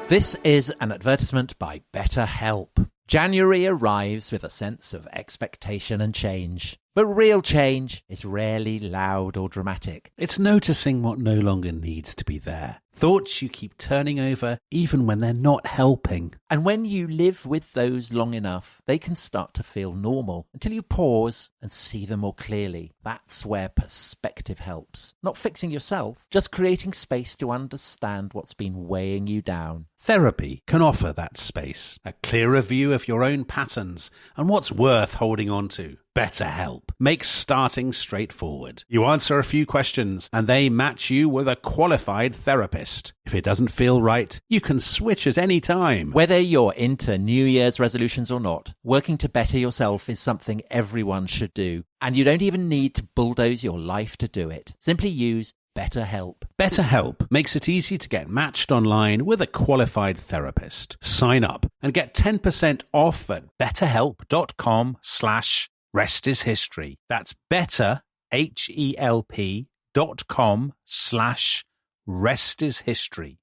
This is an advertisement by BetterHelp. January arrives with a sense of expectation and change. But real change is rarely loud or dramatic. It's noticing what no longer needs to be there. Thoughts you keep turning over even when they're not helping. And when you live with those long enough, they can start to feel normal until you pause and see them more clearly. That's where perspective helps. Not fixing yourself, just creating space to understand what's been weighing you down. Therapy can offer that space, a clearer view of your own patterns and what's worth holding on to. BetterHelp makes starting straightforward. You answer a few questions and they match you with a qualified therapist. If it doesn't feel right, you can switch at any time. Whether you're into New Year's resolutions or not, working to better yourself is something everyone should do. And you don't even need to bulldoze your life to do it. Simply use BetterHelp. BetterHelp makes it easy to get matched online with a qualified therapist. Sign up and get 10% off at betterhelp.com/restishistory. That's betterhelp.com/restishistory.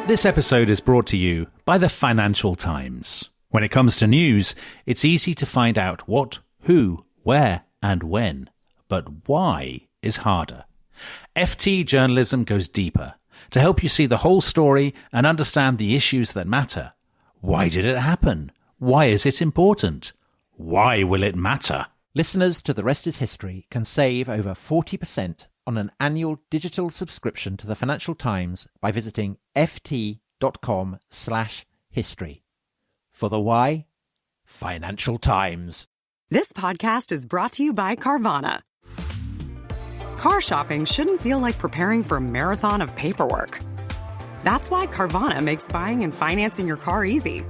This episode is brought to you by the Financial Times. When it comes to news, it's easy to find out what, who, where, and when. But why is harder. FT journalism goes deeper to help you see the whole story and understand the issues that matter. Why did it happen? Why is it important? Why will it matter? Listeners to The Rest is History can save over 40% on an annual digital subscription to the Financial Times by visiting ft.com/history. For the why, Financial Times. This podcast is brought to you by Carvana. Car shopping shouldn't feel like preparing for a marathon of paperwork. That's why Carvana makes buying and financing your car easy.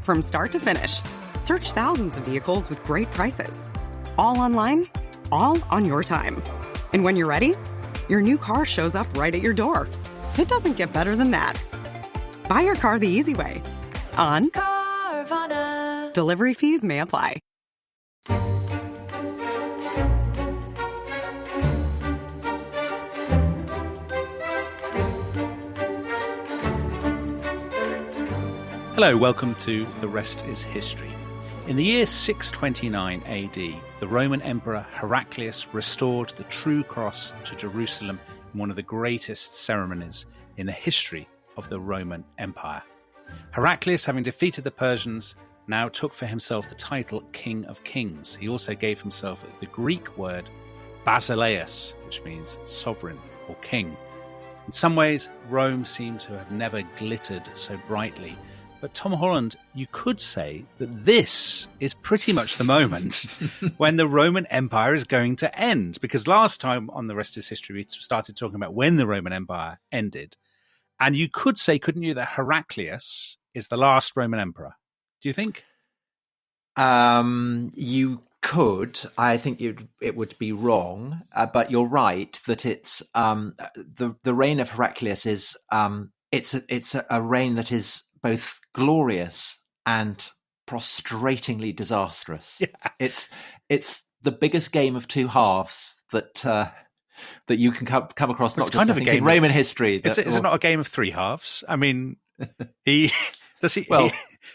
From start to finish, search thousands of vehicles with great prices. All online, all on your time. And when you're ready, your new car shows up right at your door. It doesn't get better than that. Buy your car the easy way. On Carvana. Delivery fees may apply. Hello, welcome to The Rest is History. In the year 629 AD, the Roman Emperor Heraclius restored the true cross to Jerusalem in one of the greatest ceremonies in the history of the Roman Empire. Heraclius, having defeated the Persians, now took for himself the title King of Kings. He also gave himself the Greek word Basileus, which means sovereign or king. In some ways, Rome seemed to have never glittered so brightly. But Tom Holland, you could say that this is pretty much the moment when the Roman Empire is going to end. Because last time on The Rest is History, we started talking about when the Roman Empire ended. And you could say, couldn't you, that Heraclius is the last Roman emperor? Do you think? You could. I think it would be wrong. But you're right that it's the reign of Heraclius is it's a reign that is both glorious and prostratingly disastrous. Yeah. It's the biggest game of two halves that you can come across. Not just kind of a game in Roman history. Is it not a game of three halves? I mean, he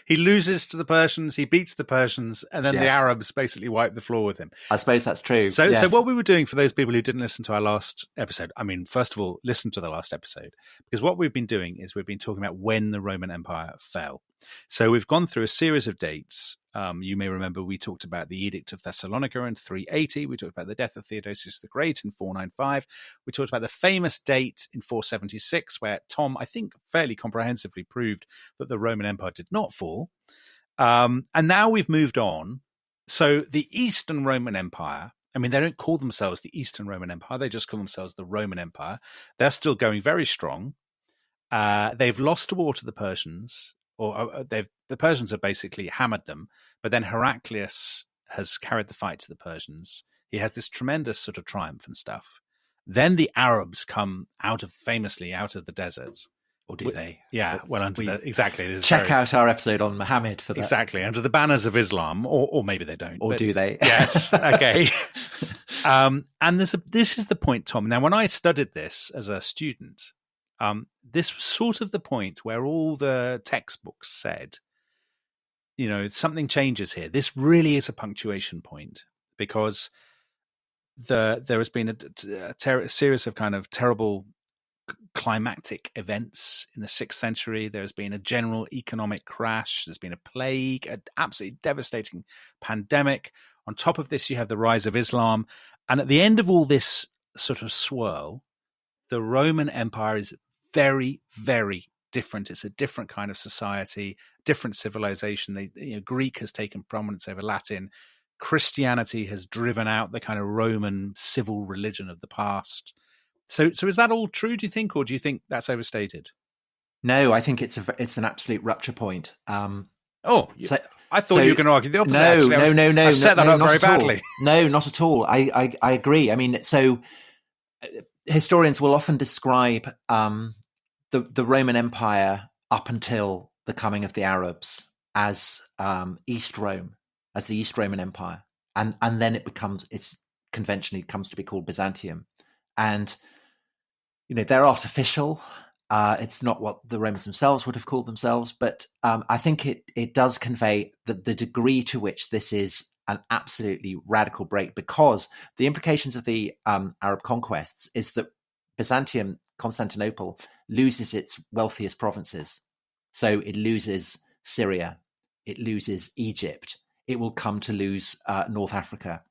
loses to the Persians, he beats the Persians, and then the Arabs basically wipe the floor with him. I suppose that's true. So what we were doing, for those people who didn't listen to our last episode, I mean, first of all, listen to the last episode, because what we've been doing is we've been talking about when the Roman Empire fell. So we've gone through a series of dates. You may remember we talked about the Edict of Thessalonica in 380. We talked about the death of Theodosius the Great in 495. We talked about the famous date in 476, where Tom, I think, fairly comprehensively proved that the Roman Empire did not fall. And now we've moved on. So the Eastern Roman Empire, I mean, they don't call themselves the Eastern Roman Empire. They just call themselves the Roman Empire. They're still going very strong. They've lost a war to the Persians. The Persians have basically hammered them, but then Heraclius has carried the fight to the Persians. He has this tremendous sort of triumph and stuff. Then the Arabs come famously out of the deserts. Or do they? Yeah, exactly. Check out our episode on Muhammad for that. Exactly, under the banners of Islam, or maybe they don't. Or do they? Yes, okay. And this is the point, Tom. Now, when I studied this as a student, this was sort of the point where all the textbooks said, something changes here. This really is a punctuation point, because there has been a series of kind of terrible climactic events in the 6th century. There's been a general economic crash. There's been a plague, an absolutely devastating pandemic. On top of this, you have the rise of Islam. And at the end of all this sort of swirl, the Roman Empire is very, very different. It's a different kind of society, different civilization. Greek has taken prominence over Latin. Christianity has driven out the kind of Roman civil religion of the past. So is that all true, do you think, or do you think that's overstated? No, I think it's an absolute rupture point. I thought you were going to argue the opposite. No. I've set that up very badly. No, not at all. I agree. I mean, so historians will often describe the Roman Empire up until the coming of the Arabs as East Rome, as the East Roman Empire, and then it's conventionally comes to be called Byzantium, and they're artificial. It's not what the Romans themselves would have called themselves, but I think it does convey the degree to which this is an absolutely radical break, because the implications of the Arab conquests is that Byzantium, Constantinople, loses its wealthiest provinces. So it loses Syria, it loses Egypt, it will come to lose North Africa.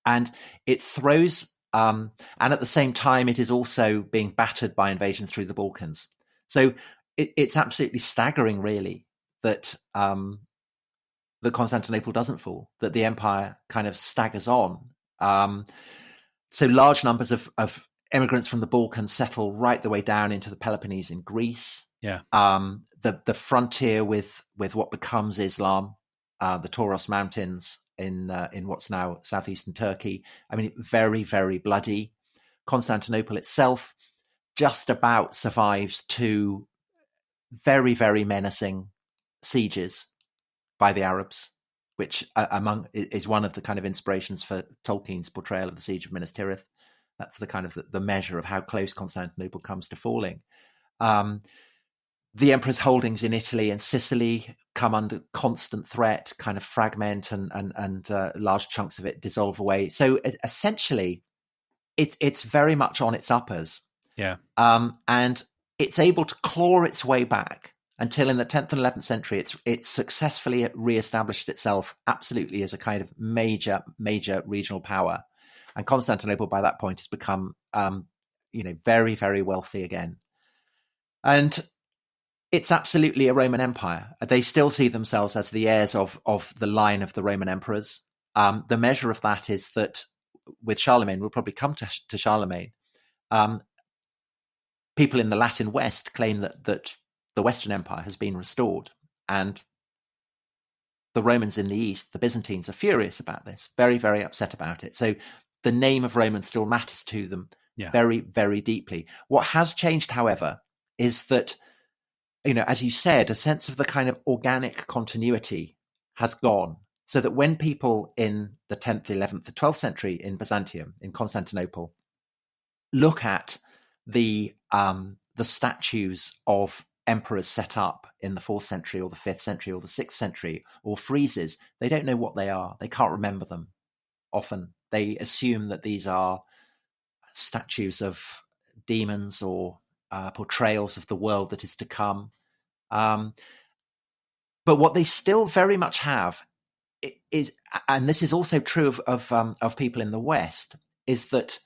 And it throws, and at the same time, it is also being battered by invasions through the Balkans. So it's absolutely staggering, really, that Constantinople doesn't fall, that the empire kind of staggers on. So large numbers of immigrants from the Balkans settle right the way down into the Peloponnese in Greece. Yeah. The frontier with what becomes Islam, the Taurus Mountains in what's now southeastern Turkey. I mean, very, very bloody. Constantinople itself just about survives 2 very, very menacing sieges by the Arabs, which is one of the kind of inspirations for Tolkien's portrayal of the siege of Minas Tirith. That's the kind of the measure of how close Constantinople comes to falling. The emperor's holdings in Italy and Sicily come under constant threat, kind of fragment, and large chunks of it dissolve away. So essentially, it's very much on its uppers. Yeah. And it's able to claw its way back until in the 10th and 11th century, it's successfully reestablished itself absolutely as a kind of major regional power. And Constantinople by that point has become, very, very wealthy again. And it's absolutely a Roman Empire. They still see themselves as the heirs of the line of the Roman emperors. The measure of that is that with Charlemagne, we'll probably come to Charlemagne. People in the Latin West claim that the Western Empire has been restored, and the Romans in the East, the Byzantines, are furious about this, very, very upset about it. So the name of Roman still matters to them very, very deeply. What has changed, however, is that, as you said, a sense of the kind of organic continuity has gone, so that when people in the 10th, 11th, the 12th century in Byzantium, in Constantinople, look at the statues of emperors set up in the 4th century or the 5th century or the 6th century, or friezes, they don't know what they are. They can't remember them. Often they assume that these are statues of demons or portrayals of the world that is to come. But what they still very much have is, and this is also true of people in the West, is that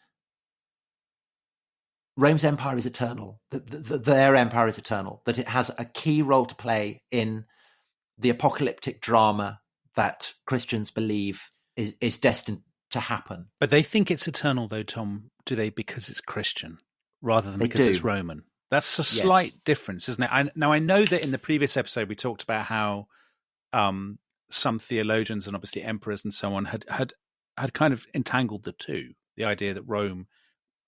Rome's empire is eternal. Their empire is eternal. That it has a key role to play in the apocalyptic drama that Christians believe is destined to happen. But they think it's eternal, though, Tom, do they? Because it's Christian, rather than because it's Roman. That's a slight difference, isn't it? Now, I know that in the previous episode we talked about how some theologians and obviously emperors and so on had kind of entangled the two. The idea that Rome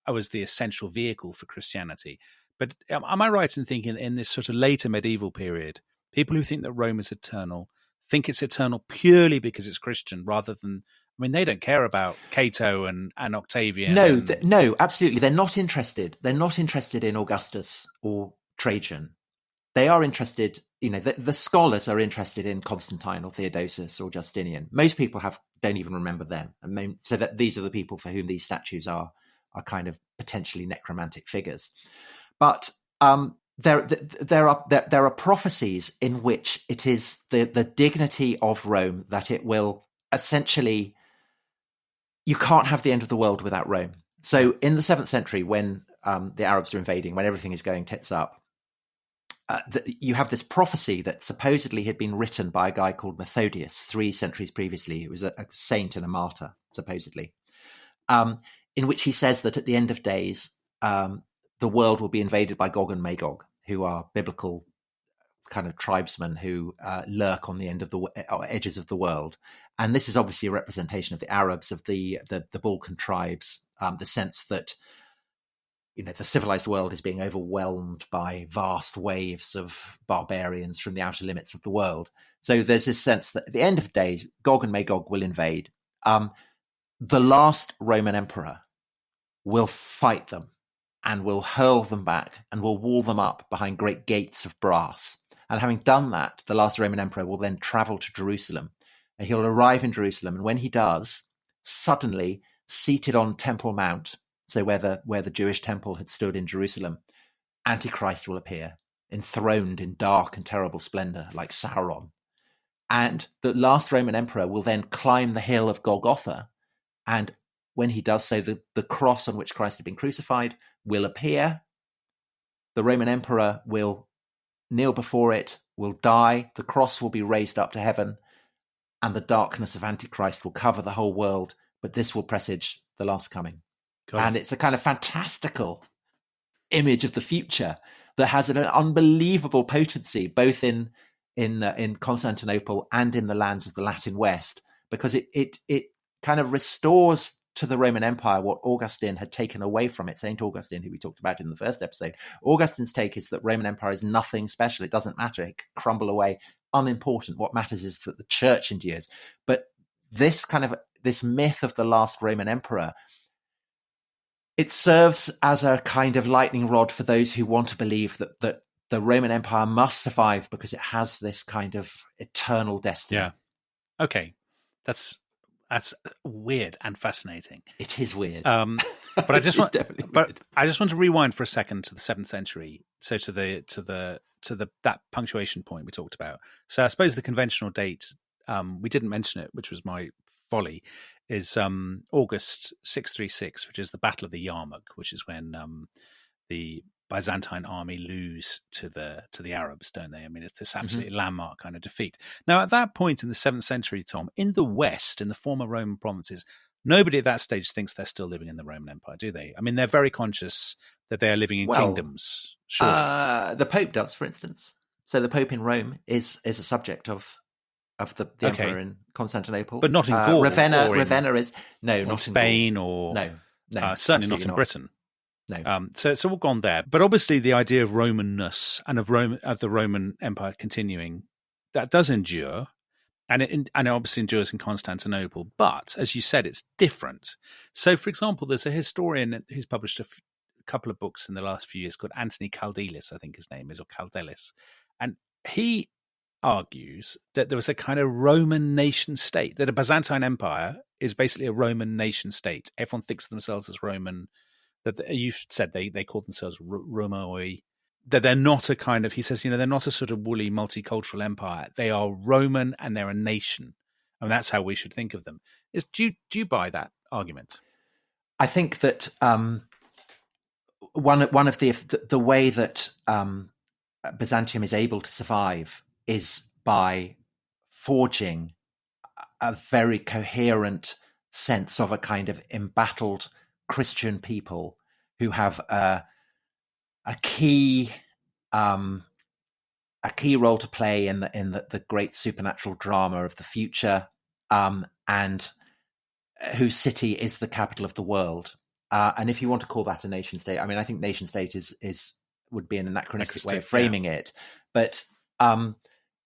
was the essential vehicle for Christianity. But am I right in thinking in this sort of later medieval period, people who think that Rome is eternal think it's eternal purely because it's Christian, rather than I mean, they don't care about Cato and Octavian. No, absolutely. They're not interested. They're not interested in Augustus or Trajan. They are interested, the scholars are interested in Constantine or Theodosius or Justinian. Most people don't even remember them. So that these are the people for whom these statues are kind of potentially necromantic figures. But there are prophecies in which it is the dignity of Rome that it will essentially, you can't have the end of the world without Rome. So in the 7th century, when the Arabs are invading, when everything is going tits up, you have this prophecy that supposedly had been written by a guy called Methodius 3 centuries previously. He was a saint and a martyr, supposedly, in which he says that at the end of days, the world will be invaded by Gog and Magog, who are biblical kind of tribesmen who lurk on the edges of the world. And this is obviously a representation of the Arabs, of the Balkan tribes, the sense that the civilized world is being overwhelmed by vast waves of barbarians from the outer limits of the world. So there's this sense that at the end of the days, Gog and Magog will invade. The last Roman emperor will fight them and will hurl them back and will wall them up behind great gates of brass. And having done that, the last Roman emperor will then travel to Jerusalem. And he'll arrive in Jerusalem. And when he does, suddenly, seated on Temple Mount, so where the Jewish temple had stood in Jerusalem, Antichrist will appear, enthroned in dark and terrible splendor, like Sauron. And the last Roman emperor will then climb the hill of Golgotha. And when he does so, the cross on which Christ had been crucified will appear. The Roman emperor will kneel before it, will die. The cross will be raised up to heaven. And the darkness of Antichrist will cover the whole world. But this will presage the last coming. And it's a kind of fantastical image of the future that has an unbelievable potency, both in Constantinople and in the lands of the Latin West, because it kind of restores to the Roman Empire what Augustine had taken away from it. Saint Augustine, who we talked about in the first episode, Augustine's take is that Roman Empire is nothing special. It doesn't matter. It can crumble away, unimportant. What matters is that the church endures. But this myth of the last Roman emperor, it serves as a kind of lightning rod for those who want to believe that the Roman Empire must survive because it has this kind of eternal destiny. Yeah. Okay. That's weird and fascinating. It is weird. But I just want to rewind for a second to the 7th century. So to that punctuation point we talked about. So I suppose the conventional date, we didn't mention it, which was my folly, is August 636, which is the Battle of the Yarmouk, which is when the Byzantine army lose to the Arabs, don't they? I mean, it's this absolutely landmark kind of defeat. Now, at that point in the 7th century, Tom, in the West, in the former Roman provinces, nobody at that stage thinks they're still living in the Roman Empire, do they? I mean, they're very conscious that they are living in kingdoms. Sure. The Pope does, for instance. So the Pope in Rome is a subject of the emperor in Constantinople, but not in Gaul. Ravenna is not in Spain, or no, certainly not in Britain. No. So it's all gone there. But obviously, the idea of Romanness and of the Roman Empire continuing, that does endure, and it obviously endures in Constantinople. But as you said, it's different. So, for example, there's a historian who's published a couple of books in the last few years called Anthony Kaldelis, I think his name is, or Kaldelis, and he argues that there was a kind of Roman nation state, that a Byzantine Empire is basically a Roman nation state. Everyone thinks of themselves as Roman, that you said they call themselves Romoi, that they're not a kind of, he says, they're not a sort of woolly multicultural empire. They are Roman and they're a nation. I mean, that's how we should think of them. Do you buy that argument? I think that one of the way that Byzantium is able to survive is by forging a very coherent sense of a kind of embattled Christian people who have a key role to play in the great supernatural drama of the future, and whose city is the capital of the world. And if you want to call that a nation state, I mean, I think nation state would be an anachronistic way of framing it, but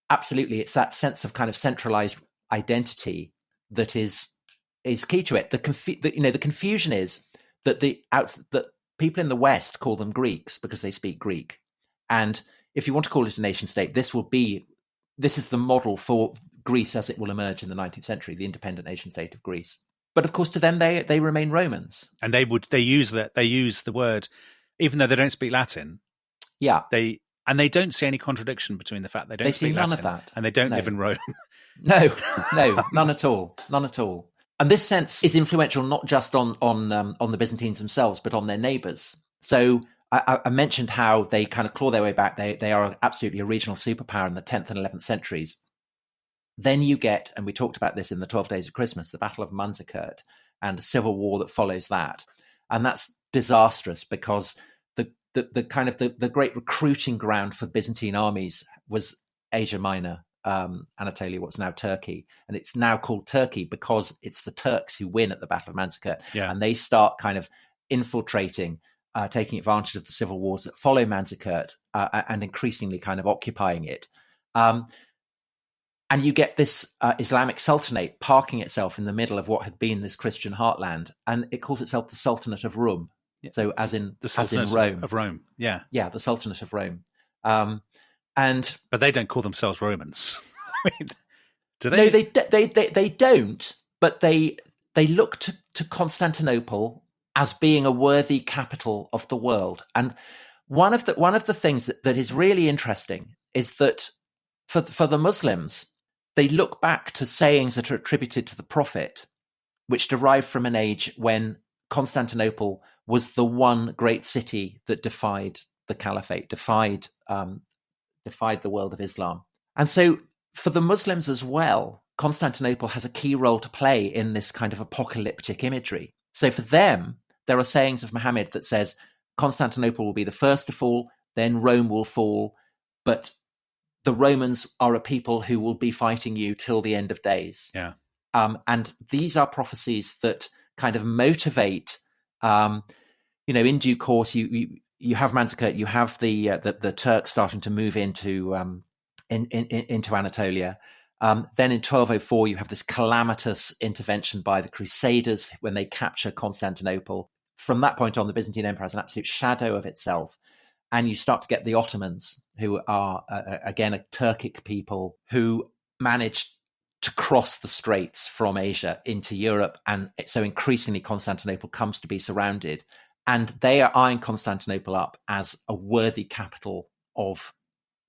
absolutely, it's that sense of kind of centralized identity that is is key to it. The confusion is that that people in the West call them Greeks because they speak Greek, and if you want to call it a nation state, this is the model for Greece as it will emerge in the 19th century, the independent nation state of Greece. But of course, to them, they remain Romans, and they use the word, even though they don't speak Latin. Yeah, they don't see any contradiction between the fact they don't speak none Latin of that, and they don't live in Rome. No, none at all, none at all. And this sense is influential not just on the Byzantines themselves, but on their neighbours. So I mentioned how they kind of claw their way back. They are absolutely a regional superpower in the 10th and 11th centuries. Then you get, and we talked about this in the 12 Days of Christmas, the Battle of Manzikert and the civil war that follows that. And that's disastrous because the kind of the great recruiting ground for Byzantine armies was Asia Minor, Anatolia, what's now Turkey. And it's now called Turkey because it's the Turks who win at the Battle of Manzikert. Yeah. And they start kind of infiltrating, taking advantage of the civil wars that follow Manzikert and increasingly kind of occupying it. And you get this Islamic Sultanate parking itself in the middle of what had been this Christian heartland, and it calls itself the Sultanate of Rum. Yeah. So as in Rome. Of Rome, yeah. Yeah, the Sultanate of Rome. But they don't call themselves Romans. I mean, do they? No, they don't, but they look to Constantinople as being a worthy capital of the world. And one of the things that is really interesting is that for the Muslims, they look back to sayings that are attributed to the Prophet, which derive from an age when Constantinople was the one great city that defied the caliphate, defied the world of Islam. And so for the Muslims as well, Constantinople has a key role to play in this kind of apocalyptic imagery. So for them, there are sayings of Muhammad that says Constantinople will be the first to fall, then Rome will fall, but the Romans are a people who will be fighting you till the end of days. Yeah. And these are prophecies that kind of motivate, in due course, you have Manzikert, you have the Turks starting to move into Anatolia. Then in 1204, you have this calamitous intervention by the Crusaders when they capture Constantinople. From that point on, the Byzantine Empire is an absolute shadow of itself. And you start to get the Ottomans, who are, again, a Turkic people who managed to cross the straits from Asia into Europe. And so increasingly, Constantinople comes to be surrounded. And they are eyeing Constantinople up as a worthy capital of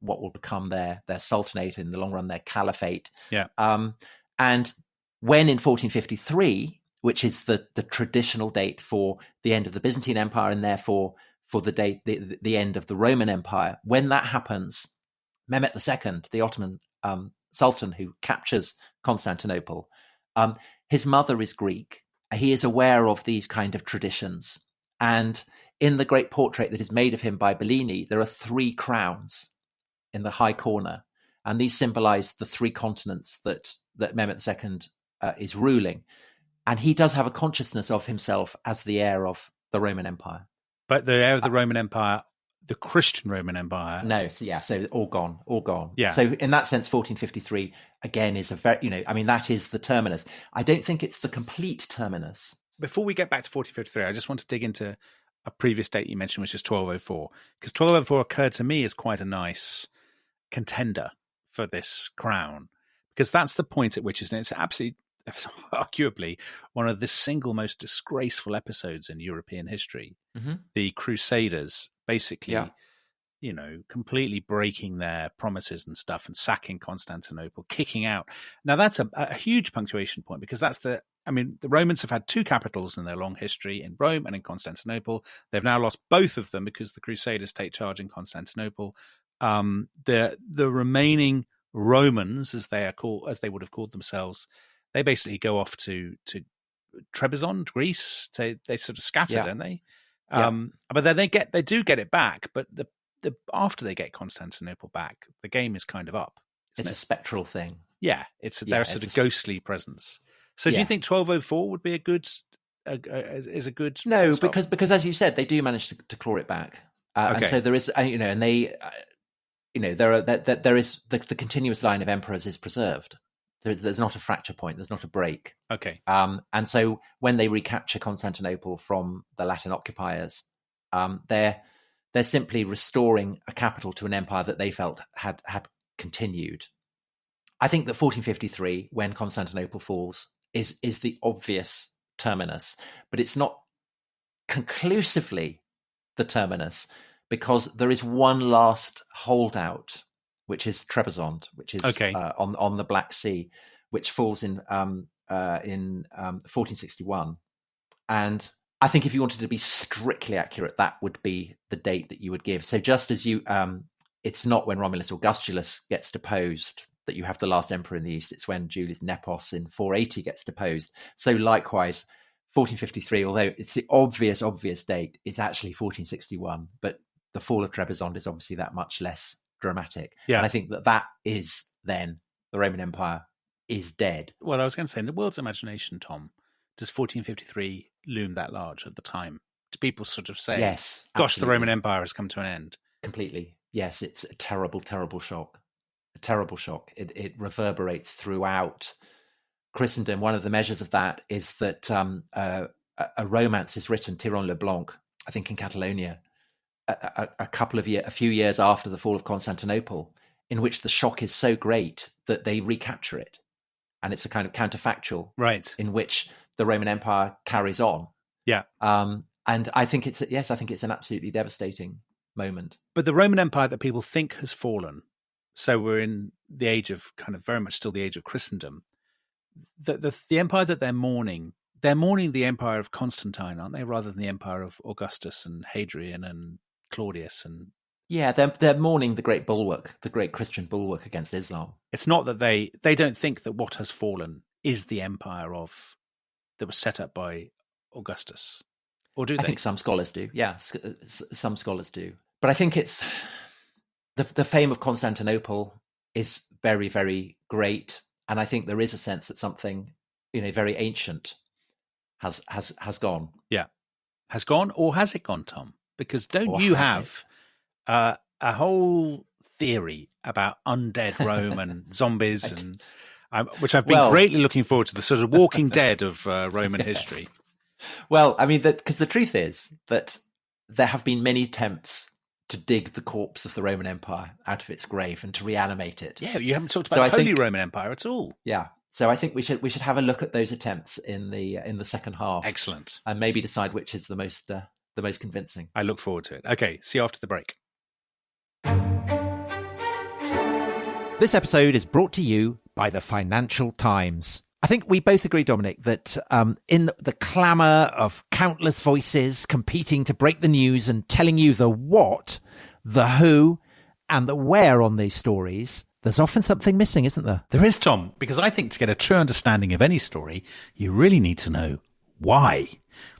what will become their sultanate, in the long run, their caliphate. Yeah. And when in 1453, which is the traditional date for the end of the Byzantine Empire and therefore for the date, the end of the Roman Empire, when that happens, Mehmet II, the Ottoman Sultan who captures Constantinople, his mother is Greek. He is aware of these kind of traditions. And in the great portrait that is made of him by Bellini, there are 3 crowns in the high corner. And these symbolize the 3 continents that Mehmet II is ruling. And he does have a consciousness of himself as the heir of the Roman Empire. But the heir of the Roman Empire, the Christian Roman Empire. No, so all gone. Yeah. So in that sense, 1453, again, is a very, that is the terminus. I don't think it's the complete terminus. Before we get back to 1453, I just want to dig into a previous date you mentioned, which is 1204. Because 1204 occurred to me as quite a nice contender for this crown. Because that's the point at which it's absolutely, arguably, one of the single most disgraceful episodes in European history. Mm-hmm. The Crusaders basically, completely breaking their promises and stuff and sacking Constantinople, kicking out. Now, that's a huge punctuation point because the Romans have had 2 capitals in their long history, in Rome and in Constantinople. They've now lost both of them because the Crusaders take charge in Constantinople. The remaining Romans, as they would have called themselves, they basically go off to Trebizond, Greece. They sort of scatter, don't they? But then they do get it back. But the after they get Constantinople back, the game is kind of up. It's a spectral thing. Yeah, they're a sort of ghostly presence. So do you think 1204 would be a good? Is a good? No, because as you said, they do manage to claw it back, and so there is, and they, there is the continuous line of emperors is preserved. There's not a fracture point. There's not a break. Okay. And so when they recapture Constantinople from the Latin occupiers, they're simply restoring a capital to an empire that they felt had continued. I think that 1453, when Constantinople falls, is the obvious terminus, but it's not conclusively the terminus, because there is one last holdout, which is Trebizond, which is on the Black Sea, which falls in 1461. And I think if you wanted to be strictly accurate, that would be the date that you would give. So just as you, it's not when Romulus Augustulus gets deposed that you have the last emperor in the East. It's when Julius Nepos in 480 gets deposed. So likewise, 1453, although it's the obvious date, it's actually 1461. But the fall of Trebizond is obviously that much less dramatic. Yeah. And I think that is then the Roman Empire is dead. Well, I was going to say, in the world's imagination, Tom, does 1453 loom that large at the time? Do people sort of say, yes, gosh, absolutely. The Roman Empire has come to an end? Completely. Yes, it's a terrible, terrible shock. A terrible shock. It reverberates throughout Christendom. One of the measures of that is that a romance is written, Tirant le Blanc, I think in Catalonia, a few years after the fall of Constantinople, in which the shock is so great that they recapture it. And it's a kind of counterfactual, right, in which the Roman Empire carries on. Yeah. And I think it's an absolutely devastating moment. But the Roman Empire that people think has fallen, so we're in the age of kind of very much still the age of Christendom, the empire that they're mourning the empire of Constantine, aren't they, rather than the empire of Augustus and Hadrian and Claudius and... Yeah, they're mourning the great bulwark, the great Christian bulwark against Islam. It's not that they don't think that what has fallen is the empire that was set up by Augustus, or do they? I think some scholars do. Yeah, some scholars do. But I think it's the fame of Constantinople is very, very great, and I think there is a sense that something, very ancient has gone. Yeah, has gone, or has it gone, Tom? Because don't you have a whole theory about undead Rome and zombies, and which I've been greatly looking forward to, the sort of Walking Dead of Roman history. Well, I mean, because the truth is that there have been many attempts to dig the corpse of the Roman Empire out of its grave and to reanimate it. Yeah, you haven't talked about the Holy Roman Empire at all. Yeah, so I think we should have a look at those attempts in the second half. Excellent, and maybe decide which is the most convincing. I look forward to it. Okay, see you after the break. This episode is brought to you by the Financial Times. I think we both agree, Dominic, that in the clamour of countless voices competing to break the news and telling you the what, the who, and the where on these stories, there's often something missing, isn't there? There is, Tom, because I think to get a true understanding of any story, you really need to know why.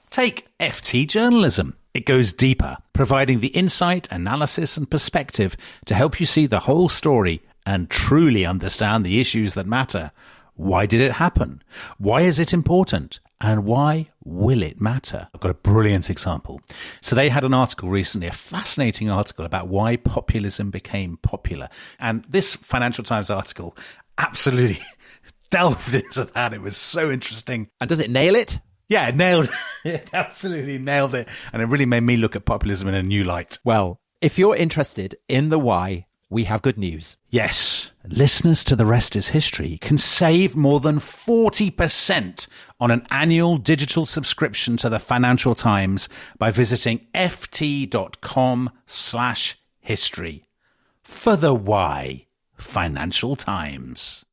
Take FT journalism. It goes deeper, providing the insight, analysis, and perspective to help you see the whole story and truly understand the issues that matter. Why did it happen? Why is it important? And why will it matter? I've got a brilliant example. So they had an article recently, a fascinating article about why populism became popular. And this Financial Times article absolutely delved into that. It was so interesting. And does it nail it? Yeah, it nailed it. It absolutely nailed it. And it really made me look at populism in a new light. Well, if you're interested in the why, we have good news. Yes, listeners to The Rest is History can save more than 40% on an annual digital subscription to the Financial Times by visiting ft.com/history. For the why, Financial Times.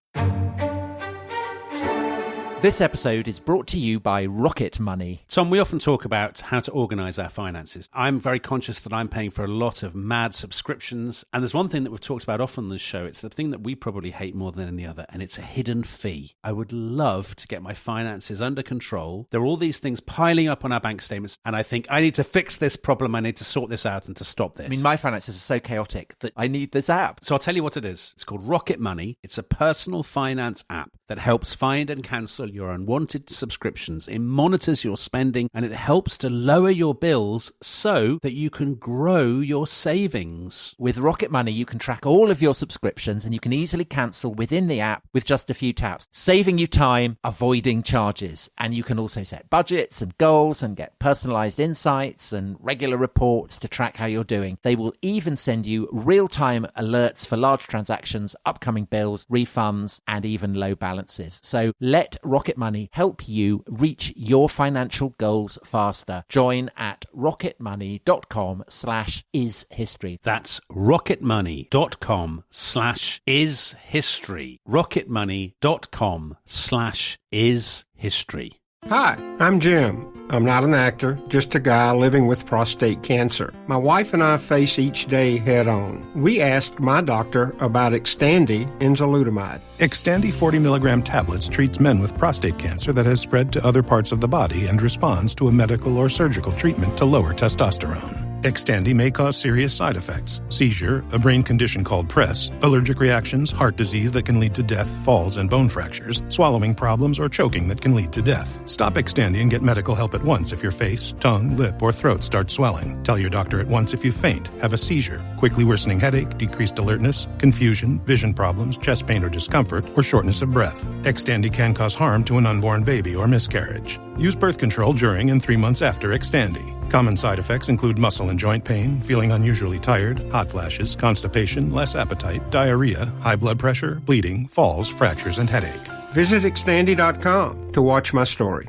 This episode is brought to you by Rocket Money. Tom, we often talk about how to organise our finances. I'm very conscious that I'm paying for a lot of mad subscriptions. And there's one thing that we've talked about often on this show. It's the thing that we probably hate more than any other, and it's a hidden fee. I would love to get my finances under control. There are all these things piling up on our bank statements, and I think I need to fix this problem. I need to sort this out and to stop this. I mean, my finances are so chaotic that I need this app. So I'll tell you what it is. It's called Rocket Money. It's a personal finance app that helps find and cancel your unwanted subscriptions. It monitors your spending and it helps to lower your bills so that you can grow your savings. With Rocket Money, you can track all of your subscriptions and you can easily cancel within the app with just a few taps, saving you time, avoiding charges. And you can also set budgets and goals and get personalized insights and regular reports to track how you're doing. They will even send you real-time alerts for large transactions, upcoming bills, refunds, and even low balances. So let Rocket Money help you reach your financial goals faster. Join at rocketmoney.com/ishistory. That's rocketmoney.com/ishistory. rocketmoney.com/ishistory. Hi, I'm Jim. I'm not an actor, just a guy living with prostate cancer. My wife and I face each day head on. We asked my doctor about Xtandi enzalutamide. Xtandi 40 milligram tablets treats men with prostate cancer that has spread to other parts of the body and responds to a medical or surgical treatment to lower testosterone. Xtandi may cause serious side effects: seizure, a brain condition called PRESS, allergic reactions, heart disease that can lead to death, falls and bone fractures, swallowing problems, or choking that can lead to death. Stop Xtandi and get medical help at once if your face, tongue, lip, or throat starts swelling. Tell your doctor at once if you faint, have a seizure, quickly worsening headache, decreased alertness, confusion, vision problems, chest pain or discomfort, or shortness of breath. Xtandi can cause harm to an unborn baby or miscarriage. Use birth control during and 3 months after Xtandi. Common side effects include muscle and joint pain, feeling unusually tired, hot flashes, constipation, less appetite, diarrhea, high blood pressure, bleeding, falls, fractures, and headache. Visit Xtandi.com to watch my story.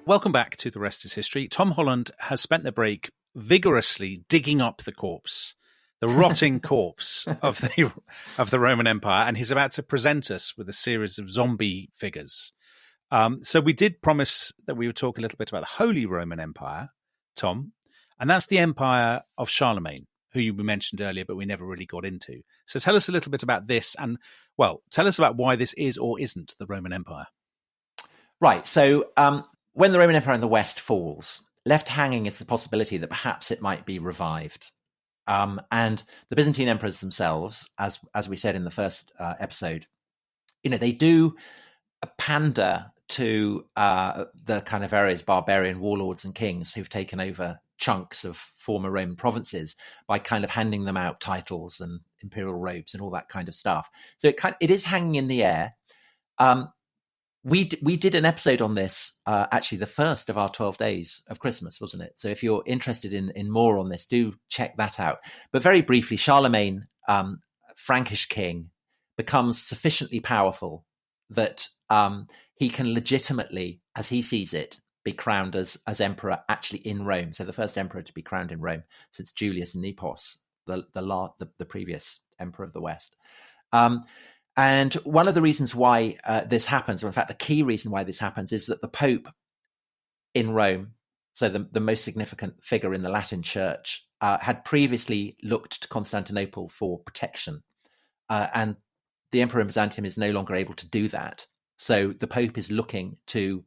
Welcome back to The Rest is History. Tom Holland has spent the break vigorously digging up the corpse, the rotting corpse of the Roman Empire, and he's about to present us with a series of zombie figures. So we did promise that we would talk a little bit about the Holy Roman Empire, Tom, and that's the empire of Charlemagne, who you mentioned earlier, but we never really got into. So tell us a little bit about this, and, well, tell us about why this is or isn't the Roman Empire. Right, so when the Roman Empire in the West falls, left hanging is the possibility that perhaps it might be revived. And the Byzantine emperors themselves, as we said in the first episode, they do pander to the kind of various barbarian warlords and kings who've taken over chunks of former Roman provinces by kind of handing them out titles and imperial robes and all that kind of stuff. So it is hanging in the air. We did an episode on this, actually the first of our 12 days of Christmas, wasn't it? So if you're interested in more on this, do check that out. But very briefly, Charlemagne, Frankish king, becomes sufficiently powerful that he can legitimately, as he sees it, be crowned as emperor actually in Rome. So the first emperor to be crowned in Rome since Julius Nepos, the previous emperor of the West. And one of the reasons why this happens, or in fact the key reason why this happens, is that the Pope in Rome, so the most significant figure in the Latin Church, had previously looked to Constantinople for protection. And the Emperor in Byzantium is no longer able to do that. So the Pope is looking to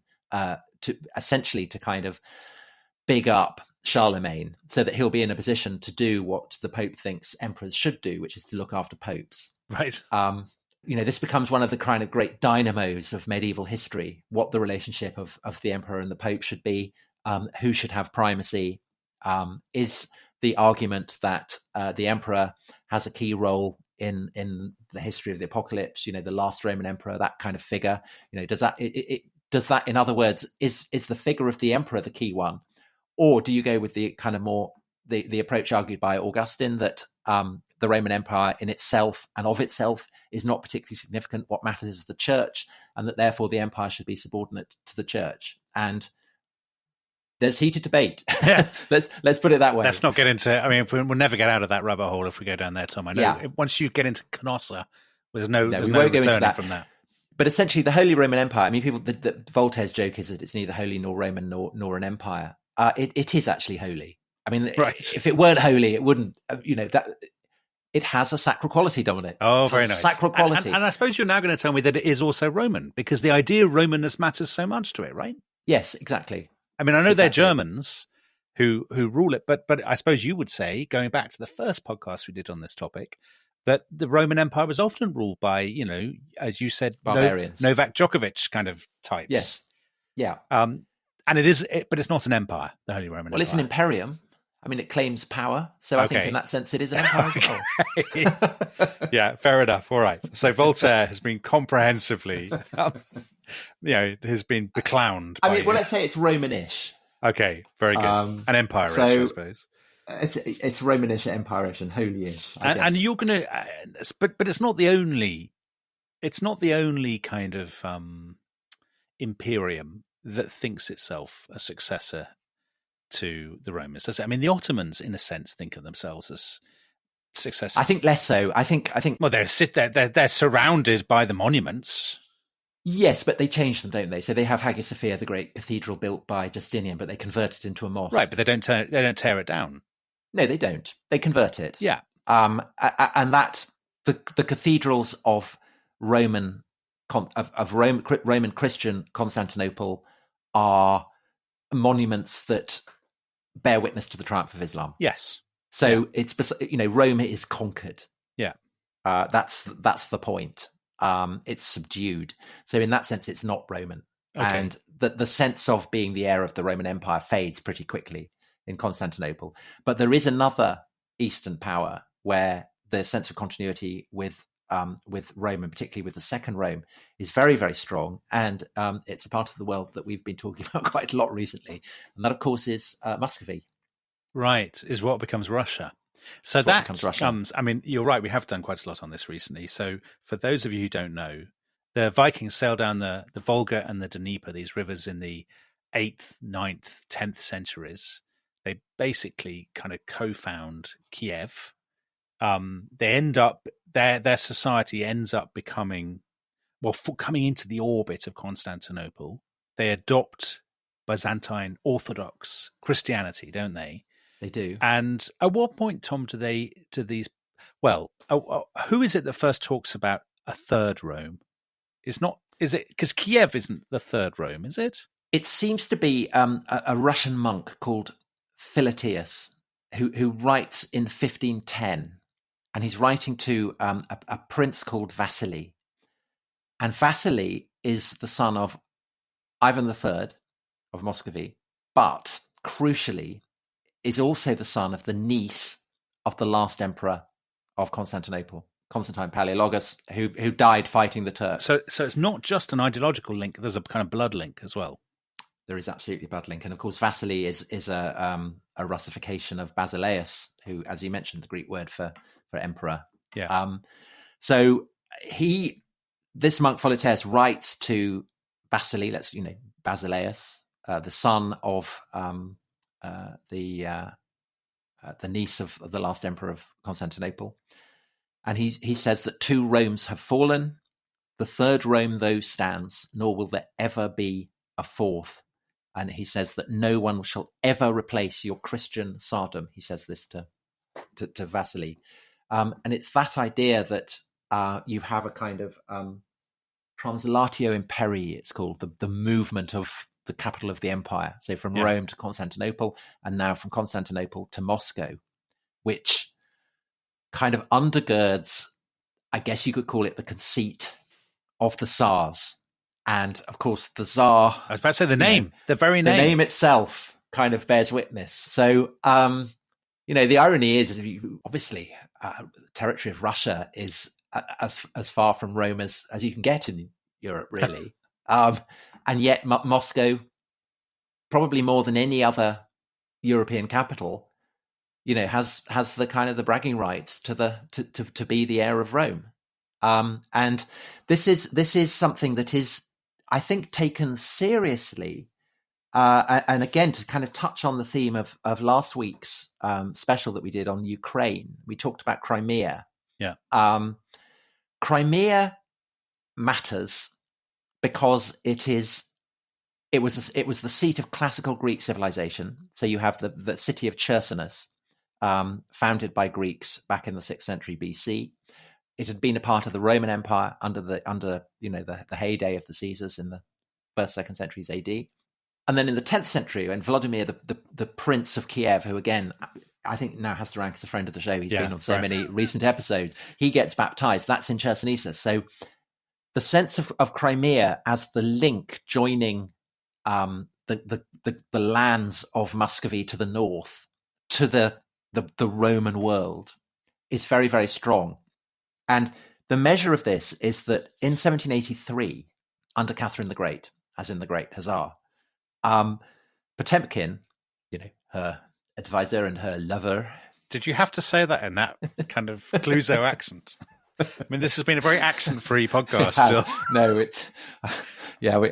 essentially to kind of big up Charlemagne so that he'll be in a position to do what the Pope thinks emperors should do, which is to look after popes. Right. This becomes one of the kind of great dynamos of medieval history, what the relationship of the emperor and the Pope should be, who should have primacy, is the argument that the emperor has a key role in the history of the apocalypse, the last Roman emperor, that kind of figure. Does that, in other words, is the figure of the emperor the key one? Or do you go with the kind of more, the approach argued by Augustine that the Roman Empire in itself and of itself is not particularly significant. What matters is the church, and that therefore the empire should be subordinate to the church. And there's heated debate. Yeah. let's put it that way. Let's not get into. I mean, we'll never get out of that rabbit hole if we go down there, Tom. I know once you get into Canossa, there's no returning from that. But essentially, the Holy Roman Empire. I mean, the Voltaire's joke is that it's neither holy nor Roman nor an empire. It is actually holy. I mean, right. If it weren't holy, it wouldn't. That. It has a sacral quality, Dominic. Oh, very nice. Sacral quality. And I suppose you're now going to tell me that it is also Roman, because the idea of Romanness matters so much to it, right? Yes, exactly. I mean, I know they're Germans who rule it. But I suppose you would say, going back to the first podcast we did on this topic, that the Roman Empire was often ruled by, as you said, barbarians, Novak Djokovic kind of types. Yes, yeah. And but it's not an empire, the Holy Roman Empire. Well, it's an imperium. I mean, it claims power, so I think in that sense it is an empire as well. Yeah, fair enough. All right. So Voltaire has been comprehensively, has been beclowned. Let's say it's Romanish. Okay, very good. An empire-ish, I suppose. It's Romanish, empire-ish, and holy-ish. And you're going to, but it's not the only. It's not the only kind of imperium that thinks itself a successor to the Romans, does it? I mean, the Ottomans, in a sense, think of themselves as successors. I think less so. I think. Well, they're surrounded by the monuments. Yes, but they change them, don't they? So they have Hagia Sophia, the great cathedral built by Justinian, but they convert it into a mosque. Right, but they don't tear it down. No, they don't. They convert it. Yeah. And that the cathedrals of Roman Christian Constantinople are monuments that bear witness to the triumph of Islam. Yes. So it's Rome is conquered. Yeah. That's the point. It's subdued. So in that sense, it's not Roman. Okay. And the sense of being the heir of the Roman Empire fades pretty quickly in Constantinople. But there is another Eastern power where the sense of continuity with Rome, and particularly with the Second Rome, is very, very strong. And it's a part of the world that we've been talking about quite a lot recently. And that, of course, is Muscovy. Right, is what becomes Russia. So that comes, I mean, you're right, we have done quite a lot on this recently. So for those of you who don't know, the Vikings sailed down the Volga and the Dnieper, these rivers, in the 8th, 9th, 10th centuries. They basically kind of co-found Kiev. They end up, their society ends up becoming, coming into the orbit of Constantinople. They adopt Byzantine Orthodox Christianity, don't they? They do. And at what point, Tom, who is it that first talks about a third Rome? Is it because Kiev isn't the third Rome, is it? It seems to be a Russian monk called Philotius who writes in 1510, and he's writing to a prince called Vasily. And Vasily is the son of Ivan III of Muscovy, but crucially is also the son of the niece of the last emperor of Constantinople, Constantine Palaiologos, who died fighting the Turks. So it's not just an ideological link; there's a kind of blood link as well. There is absolutely a blood link, and of course, Vasily is a Russification of Basileus, who, as you mentioned, the Greek word for emperor. Yeah. So this monk Philotius writes to Vasily, Basileus, the son of the niece of the last emperor of Constantinople, and he says that 2 Romes have fallen, the third Rome though stands, nor will there ever be a fourth. And he says that no one shall ever replace your Christian tsardom. He says this to Vasily, and it's that idea that you have a kind of translatio imperii, it's called, the movement of the capital of the empire. So from Rome to Constantinople, and now from Constantinople to Moscow, which kind of undergirds, I guess you could call it, the conceit of the Tsars. And of course, the Tsar, I was about to say the name, the very name. The name itself kind of bears witness. So, the irony is, obviously, the territory of Russia is as far from Rome as you can get in Europe, really. And yet Moscow, probably more than any other European capital, has the kind of the bragging rights to be the heir of Rome. And this is something that is, I think, taken seriously. And again, to kind of touch on the theme of last week's special that we did on Ukraine, we talked about Crimea. Yeah. Crimea matters because it was the seat of classical Greek civilization. So you have the city of Chersonis, founded by Greeks back in the 6th century BC. It had been a part of the Roman Empire under the heyday of the Caesars in the 1st, 2nd centuries AD. And then in the 10th century, when Vladimir, the Prince of Kiev, who again, I think now has to rank as a friend of the show. He's been on so many recent episodes. He gets baptized. That's in Chersonesus. So the sense of Crimea as the link joining the lands of Muscovy to the north to the Roman world is very, very strong. And the measure of this is that in 1783, under Catherine the Great, as in the Great Hussar, Potemkin, her advisor and her lover. Did you have to say that in that kind of Clouseau accent? I mean, this has been a very accent-free podcast. No,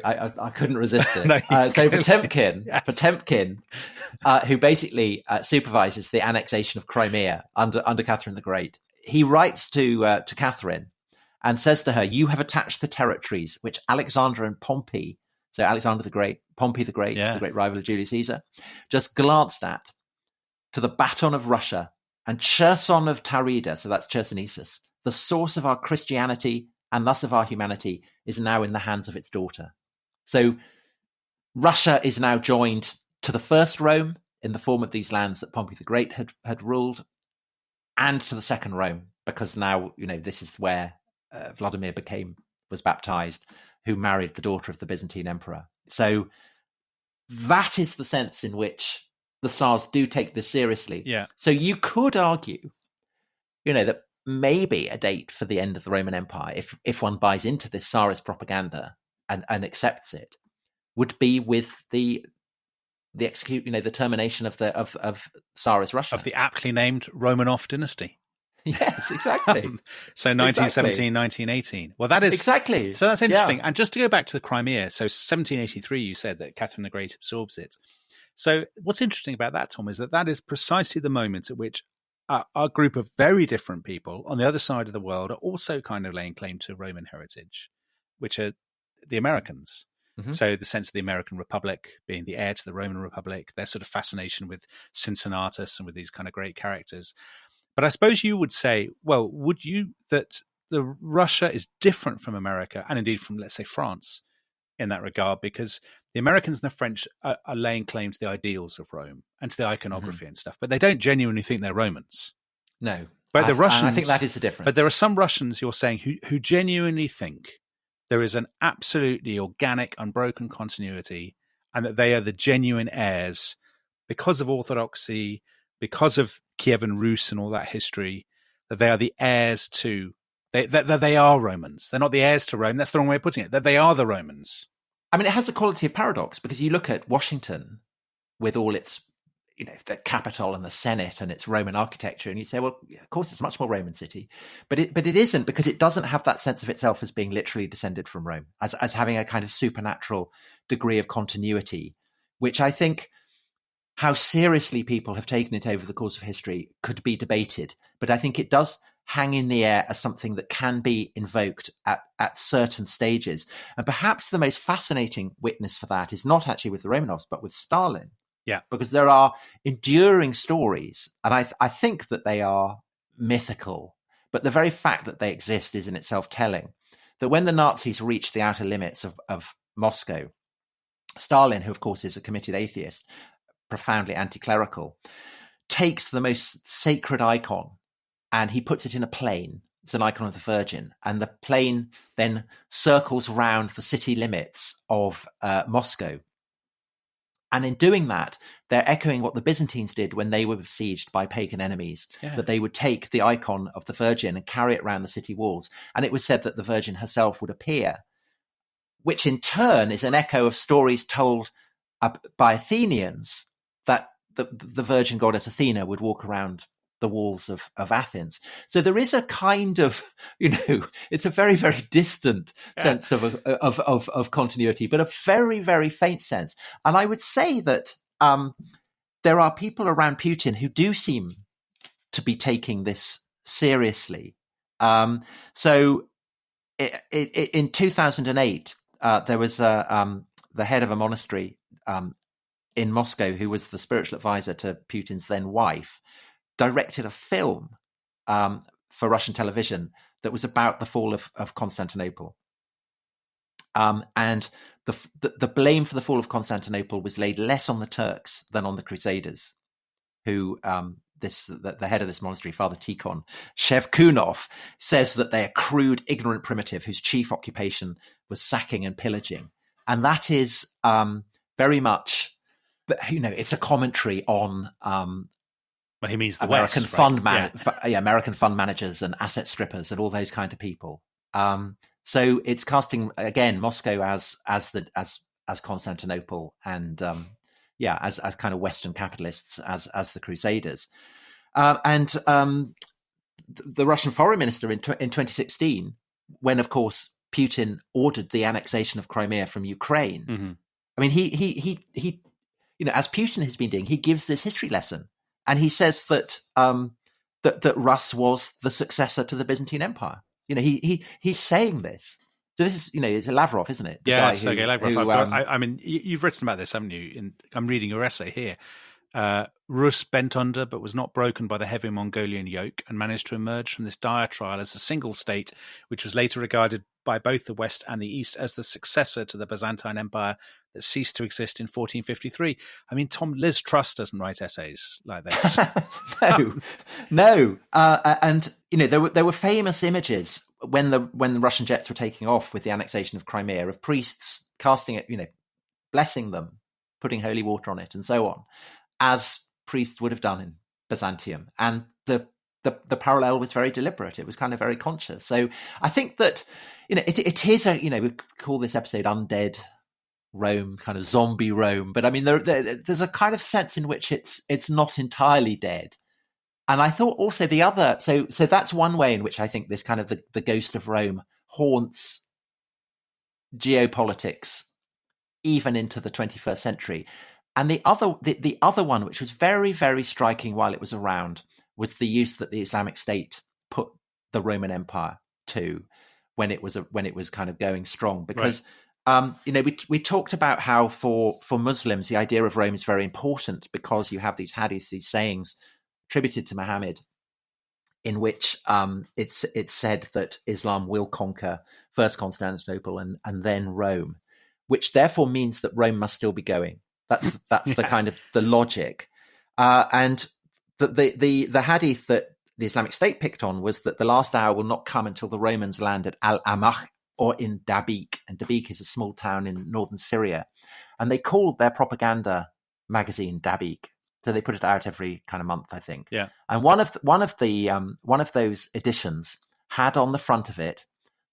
I couldn't resist it. No, so Potemkin, who basically supervises the annexation of Crimea under Catherine the Great, he writes to Catherine and says to her, "You have attached the territories which Alexander and Pompey," so Alexander the Great, Pompey the Great, the great rival of Julius Caesar, "just glanced at, to the baton of Russia and Cherson of Taurida," so that's Chersonesus, "the source of our Christianity and thus of our humanity is now in the hands of its daughter." So Russia is now joined to the first Rome in the form of these lands that Pompey the Great had ruled, and to the second Rome, because now, this is where Vladimir was baptized, who married the daughter of the Byzantine emperor. So that is the sense in which the Tsars do take this seriously. Yeah. So you could argue, that maybe a date for the end of the Roman Empire, if one buys into this Tsarist propaganda and accepts it, would be with the termination of Tsarist Russia, of the aptly named Romanov dynasty. Yes, exactly. So 1917, 1918. Well, that is exactly. So that's interesting. Yeah. And just to go back to the Crimea, so 1783, you said that Catherine the Great absorbs it. So what's interesting about that, Tom, is that is precisely the moment at which a group of very different people on the other side of the world are also kind of laying claim to Roman heritage, which are the Americans. Mm-hmm. So the sense of the American Republic being the heir to the Roman Republic, their sort of fascination with Cincinnatus and with these kind of great characters. But I suppose you would say, well, would you, that the Russia is different from America and indeed from, let's say, France in that regard, because the Americans and the French are laying claim to the ideals of Rome and to the iconography and stuff, but they don't genuinely think they're Romans. No. But the Russians, I think that is the difference. But there are some Russians, you're saying, who genuinely think there is an absolutely organic, unbroken continuity and that they are the genuine heirs because of orthodoxy, because of Kievan Rus and all that history, that they are the heirs to, that they are Romans. They're not the heirs to Rome. That's the wrong way of putting it, that they are the Romans. I mean, it has a quality of paradox because you look at Washington with all its, the Capitol and the Senate and its Roman architecture, and you say, well, of course, it's a much more Roman city, but it isn't, because it doesn't have that sense of itself as being literally descended from Rome, as having a kind of supernatural degree of continuity, which I think how seriously people have taken it over the course of history could be debated, but I think it does hang in the air as something that can be invoked at certain stages. And perhaps the most fascinating witness for that is not actually with the Romanovs, but with Stalin. Yeah. Because there are enduring stories, and I think that they are mythical, but the very fact that they exist is in itself telling, that when the Nazis reached the outer limits of Moscow, Stalin, who of course is a committed atheist, profoundly anti-clerical, takes the most sacred icon and he puts it in a plane. It's an icon of the Virgin. And the plane then circles round the city limits of Moscow. And in doing that, they're echoing what the Byzantines did when they were besieged by pagan enemies, that they would take the icon of the Virgin and carry it around the city walls. And it was said that the Virgin herself would appear, which in turn is an echo of stories told by Athenians that the Virgin goddess Athena would walk around the walls of Athens. So there is a kind of, it's a very, very distant sense of continuity, but a very, very faint sense. And I would say that there are people around Putin who do seem to be taking this seriously. So in 2008, there was the head of a monastery in Moscow, who was the spiritual advisor to Putin's then wife, directed a film for Russian television that was about the fall of Constantinople. And the blame for the fall of Constantinople was laid less on the Turks than on the Crusaders, who the head of this monastery, Father Tikhon Shevkunov, says that they are crude, ignorant primitive whose chief occupation was sacking and pillaging. And that is very much, it's a commentary on well, he means the American West, fund right? American fund managers and asset strippers and all those kind of people. So it's casting again Moscow as Constantinople and as kind of Western capitalists as the Crusaders, and the Russian foreign minister in 2016, when of course Putin ordered the annexation of Crimea from Ukraine. Mm-hmm. I mean, he as Putin has been doing, he gives this history lesson, and he says that that Rus was the successor to the Byzantine Empire. He's saying this. So this is, it's Lavrov, isn't it? Sergei Lavrov. I mean, you've written about this, haven't you? I'm reading your essay here. Rus bent under, but was not broken by the heavy Mongolian yoke, and managed to emerge from this dire trial as a single state, which was later regarded by both the West and the East as the successor to the Byzantine Empire that ceased to exist in 1453. I mean, Tom, Liz Truss doesn't write essays like this. No. And there were famous images when the Russian jets were taking off with the annexation of Crimea of priests casting it, blessing them, putting holy water on it, and so on, as priests would have done in Byzantium. And the parallel was very deliberate. It was kind of very conscious. So I think that it is we call this episode Undead Rome, kind of zombie Rome, but I mean there's a kind of sense in which it's not entirely dead. And I thought also the other, so that's one way in which I think this kind of the ghost of Rome haunts geopolitics even into the 21st century. And the other one, which was very, very striking while it was around, was the use that the Islamic State put the Roman Empire to when it was kind of going strong. Because we talked about how for Muslims the idea of Rome is very important because you have these hadiths, these sayings attributed to Muhammad, in which it's said that Islam will conquer first Constantinople and then Rome, which therefore means that Rome must still be going. That's the kind of the logic, and the hadith that the Islamic State picked on was that the last hour will not come until the Romans land at Al-Amah or in Dabiq, and Dabiq is a small town in northern Syria, and they called their propaganda magazine Dabiq. So they put it out every kind of month, I think. Yeah. And one of those editions had on the front of it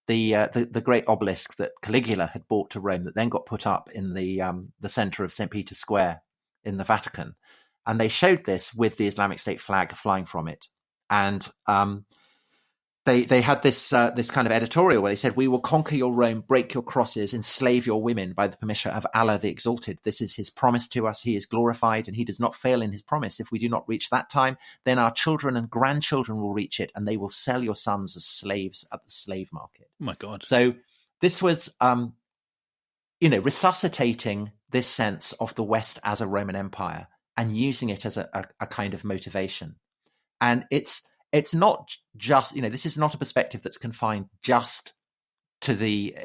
the great obelisk that Caligula had brought to Rome, that then got put up in the center of St. Peter's Square in the Vatican, and they showed this with the Islamic State flag flying from it, and they had this kind of editorial where they said, "We will conquer your Rome, break your crosses, enslave your women by the permission of Allah the Exalted. This is his promise to us. He is glorified, and he does not fail in his promise. If we do not reach that time, then our children and grandchildren will reach it, and they will sell your sons as slaves at the slave market." Oh my God! So this was, resuscitating this sense of the West as a Roman Empire and using it as a kind of motivation, and it's not just, this is not a perspective that's confined just to the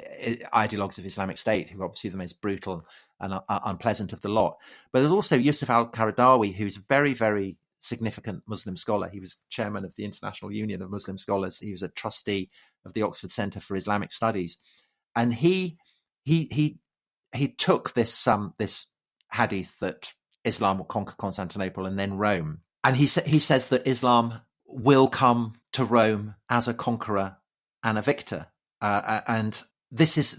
ideologues of Islamic State, who are obviously the most brutal and unpleasant of the lot. But there's also Yusuf al-Qaradawi, who's a very, very significant Muslim scholar. He was chairman of the International Union of Muslim Scholars. He was a trustee of the Oxford Centre for Islamic Studies. And he took this hadith that Islam will conquer Constantinople and then Rome. And he says that Islam will come to Rome as a conqueror and a victor, and this is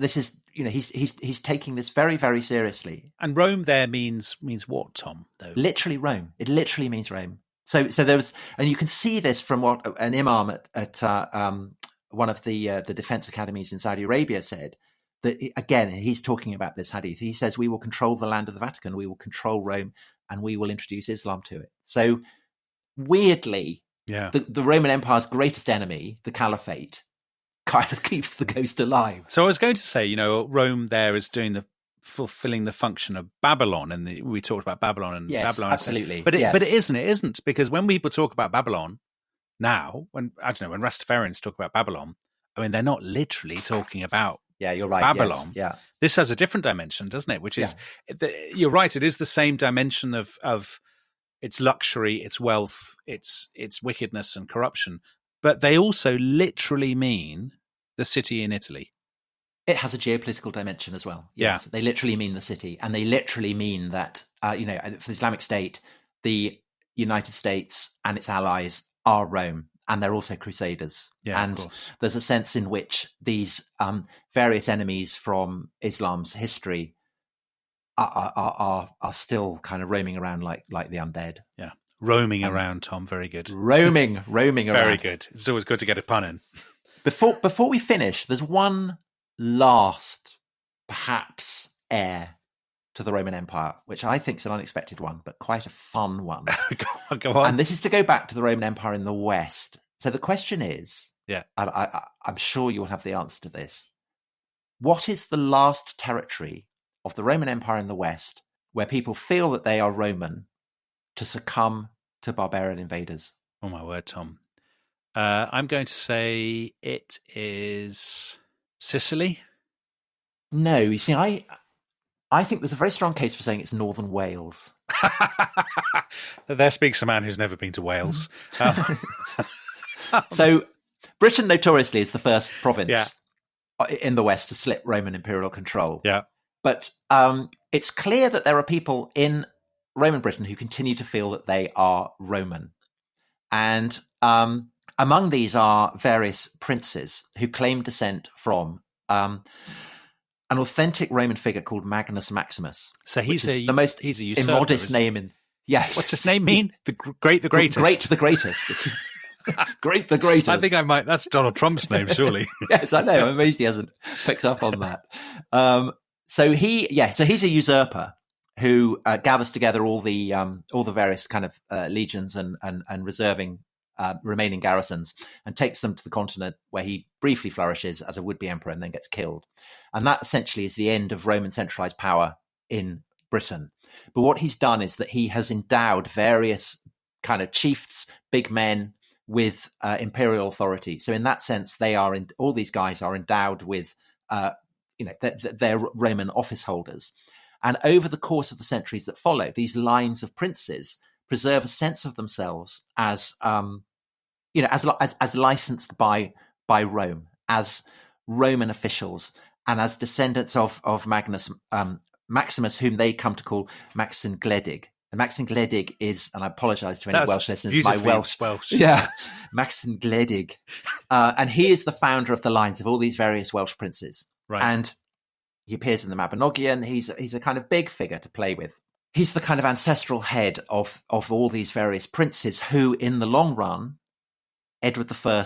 he's taking this very, very seriously. And Rome there means what, Tom? Though literally Rome, it literally means Rome. So there was, and you can see this from what an imam at one of the defense academies in Saudi Arabia said. That again, he's talking about this hadith. He says, "We will control the land of the Vatican, we will control Rome, and we will introduce Islam to it." So weirdly. Yeah. The Roman Empire's greatest enemy, the Caliphate, kind of keeps the ghost alive. So I was going to say, Rome there is fulfilling the function of Babylon, and we talked about Babylon and yes, Babylon. Absolutely. But it isn't, because when people talk about Babylon now, when Rastafarians talk about Babylon, I mean, they're not literally talking about Yeah, you're right. Babylon. Yes. Yeah. This has a different dimension, doesn't it? Which is, you're right, it is the same dimension of its luxury, its wealth, its wickedness and corruption. But they also literally mean the city in Italy. It has a geopolitical dimension as well. Yes, they literally mean the city, and they literally mean that for the Islamic State, the United States and its allies are Rome, and they're also crusaders. Yeah, and of course. There's a sense in which these various enemies from Islam's history are still kind of roaming around like the undead. Yeah, roaming around, Tom. Very good. Roaming around. Very good. It's always good to get a pun in. Before we finish, there's one last, perhaps, heir to the Roman Empire, which I think is an unexpected one, but quite a fun one. Go on. And this is to go back to the Roman Empire in the West. So the question is, and I'm sure you'll have the answer to this. What is the last territory of the Roman Empire in the West where people feel that they are Roman to succumb to barbarian invaders? Oh, my word, Tom. I'm going to say it is Sicily. No, you see, I think there's a very strong case for saying it's Northern Wales. There speaks a man who's never been to Wales. So Britain notoriously is the first province in the West to slip Roman imperial control. Yeah. But it's clear that there are people in Roman Britain who continue to feel that they are Roman. And among these are various princes who claim descent from an authentic Roman figure called Magnus Maximus. So he's a usurper, immodest name in. Yes. What's his name mean? The greatest. Great the greatest. Great the greatest. I think I might. That's Donald Trump's name, surely. Yes, I know. I'm amazed he hasn't picked up on that. So he's a usurper who gathers together all the various kind of legions and reserving remaining garrisons and takes them to the continent, where he briefly flourishes as a would-be emperor and then gets killed. And that essentially is the end of Roman centralized power in Britain. But what he's done is that he has endowed various kind of chiefs, big men, with imperial authority. So in that sense, all these guys are endowed with, they're Roman office holders. And over the course of the centuries that follow, these lines of princes preserve a sense of themselves as licensed by Rome, as Roman officials, and as descendants of Maximus, whom they come to call Maxen Gledig. And Maxen Gledig is, and I apologise to any Welsh listeners, my Welsh. Yeah, Maxen Gledig. And he is the founder of the lines of all these various Welsh princes. Right. And he appears in the Mabinogion. He's a kind of big figure to play with. He's the kind of ancestral head of all these various princes who, in the long run, Edward I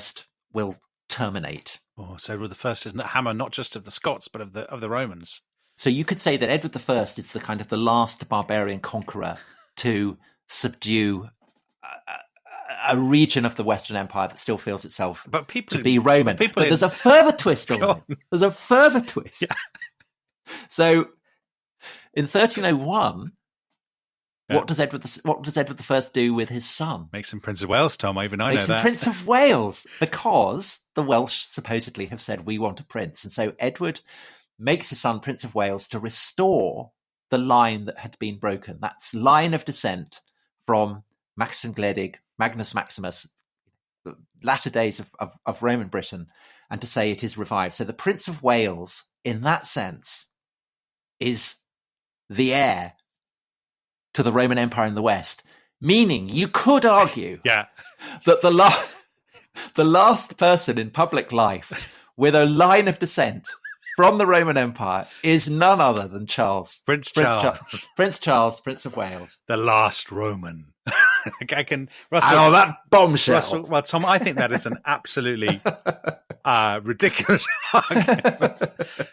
will terminate. Oh, so Edward I is the hammer not just of the Scots, but of the Romans. So you could say that Edward I is the kind of the last barbarian conqueror to subdue a region of the Western Empire that still feels itself to be Roman. But there's a further twist on it. There's a further twist. Yeah. So in 1301, what does Edward I do with his son? Makes him Prince of Wales, Tom. I know that. Makes him Prince of Wales, because the Welsh supposedly have said, we want a prince. And so Edward makes his son Prince of Wales to restore the line that had been broken. That's line of descent from Maxen Gledig, Magnus Maximus, the latter days of Roman Britain, and to say it is revived. So the Prince of Wales, in that sense, is the heir to the Roman Empire in the West, meaning you could argue that the last person in public life with a line of descent from the Roman Empire is none other than Prince Charles, Prince of Wales, the last Roman. Russell, that bombshell. Russell, well, Tom, I think that is an absolutely ridiculous argument.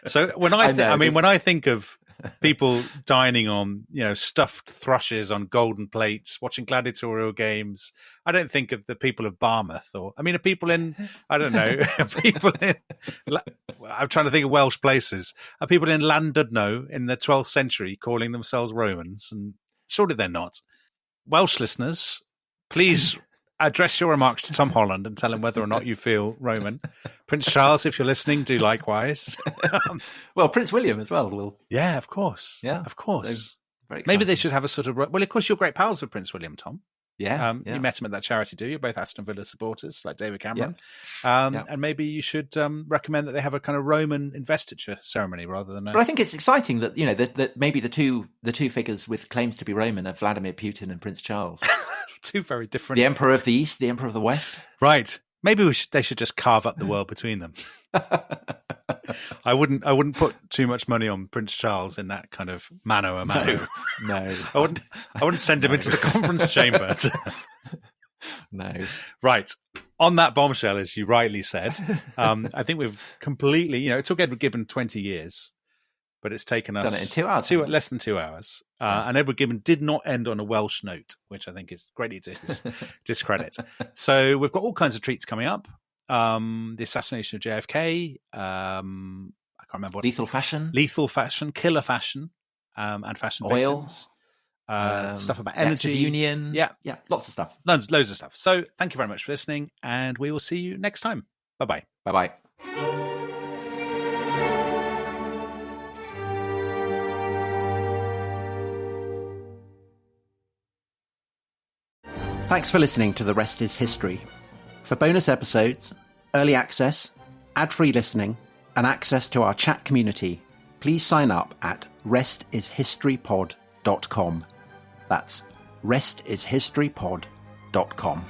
So when I think of people dining on, stuffed thrushes on golden plates, watching gladiatorial games, I don't think of the people of Barmouth, or are people in, I don't know, people in, I'm trying to think of Welsh places. Are people in Llandudno in the 12th century calling themselves Romans? And surely they're not. Welsh listeners, please address your remarks to Tom Holland and tell him whether or not you feel Roman. Prince Charles, if you're listening, do likewise. Well, Prince William as well. Yeah, of course. Yeah, of course. So, very Maybe they exciting. should have a sort of... Well, of course, you're great pals with Prince William, Tom. Yeah, You met him at that charity do. You're both Aston Villa supporters, like David Cameron. Yeah. And maybe you should recommend that they have a kind of Roman investiture ceremony rather than. But I think it's exciting that that maybe the two figures with claims to be Roman are Vladimir Putin and Prince Charles, two very different. the Emperor of the East, the Emperor of the West. Right. Maybe they should just carve up the world between them. I wouldn't put too much money on Prince Charles in that kind of mano a mano. No. I wouldn't send him into the conference chamber. No. Right. On that bombshell, as you rightly said, I think we've completely, it took Edward Gibbon 20 years, but it's taken us... Done it in 2 hours. Less than 2 hours. And Edward Gibbon did not end on a Welsh note, which I think is greatly to his discredit. So we've got all kinds of treats coming up. The assassination of JFK. I can't remember what. Lethal fashion, killer fashion, and fashion oil, victims. Stuff about energy, union. Yeah, lots of stuff. Loads of stuff. So thank you very much for listening, and we will see you next time. Bye-bye. Bye-bye. Thanks for listening to The Rest is History. For bonus episodes, early access, ad-free listening, and access to our chat community, please sign up at restishistorypod.com. That's restishistorypod.com.